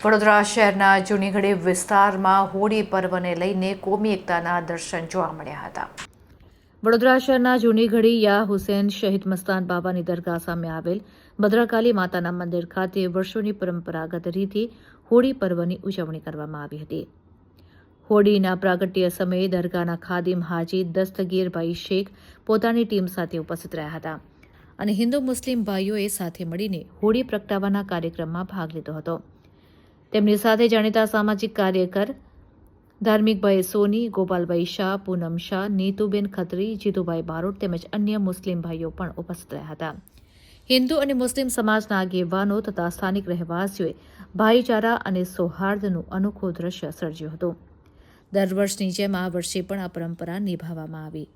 વડોદરા શહેરના જૂનીગઢી વિસ્તારમાં હોળી પર્વને લઈને કોમી એકતાના દર્શન જોવા મળ્યા હતા. વડોદરા શહેરના જૂનીગઢી યા હુસેન શહીદ મસ્તાન બાબાની દરગાહ સામે આવેલ ભદ્રકાલી માતાના મંદિર ખાતે વર્ષોની પરંપરાગત રીતે હોળી પર્વની ઉજવણી કરવામાં આવી હતી. હોળીના પ્રાગટ્ય સમયે દરગાહના ખાદિમ હાજી દસ્તગીરભાઈ શેખ પોતાની ટીમ સાથે ઉપસ્થિત રહ્યા હતા અને હિન્દુ મુસ્લિમ ભાઈઓએ સાથે મળીને હોળી પ્રગટાવવાના કાર્યક્રમમાં ભાગ લીધો હતો. તેમની સાથે જાણીતા સામાજિક કાર્યકર ધાર્મિકભાઈ સોની, ગોપાલભાઈ શાહ, પૂનમ શાહ, નીતુબેન ખત્રી, જીતુભાઈ બારોટ તેમજ અન્ય મુસ્લિમ ભાઈઓ પણ ઉપસ્થિત રહ્યા હતા. હિન્દુ અને મુસ્લિમ સમાજના આગેવાનો તથા સ્થાનિક રહેવાસીઓએ ભાઈચારા અને સૌહાર્દનું અનોખું દ્રશ્ય સર્જ્યું હતું. દર વર્ષની જેમ આ વર્ષે પણ આ પરંપરા નિભાવવામાં આવી.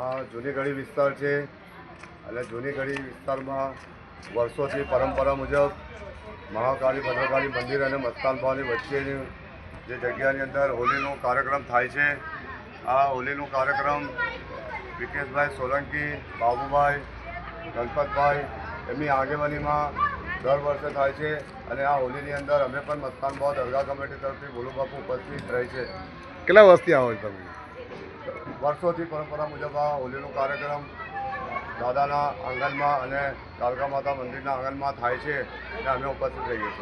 આ જૂનીગઢી વિસ્તાર છે અને જૂનીગઢી વિસ્તારમાં વર્ષોથી પરંપરા મુજબ મહાકાળી ભદ્રકાળી મંદિર અને મસ્તાન ભાવની વચ્ચેની જે જગ્યાની અંદર હોલીનો કાર્યક્રમ થાય છે. આ હોલીનો કાર્યક્રમ વિકેશભાઈ સોલંકી, બાબુભાઈ, ગણપતભાઈ એમની આગેવાનીમાં દર વર્ષે થાય છે અને આ હોલીની અંદર અમે પણ મસ્તાન ભાવ દરગાહ કમિટી તરફથી ભોલુ બાપુ ઉપસ્થિત રહે છે. કેટલા વર્ષથી આવો છો તમે? વર્ષોથી પરંપરા મુજબ આ હોલીનો કાર્યક્રમ દાદાના આંગણમાં અને કાલકા માતા મંદિરના આંગણમાં થાય છે અને અમે ઉપસ્થિત રહીએ છીએ.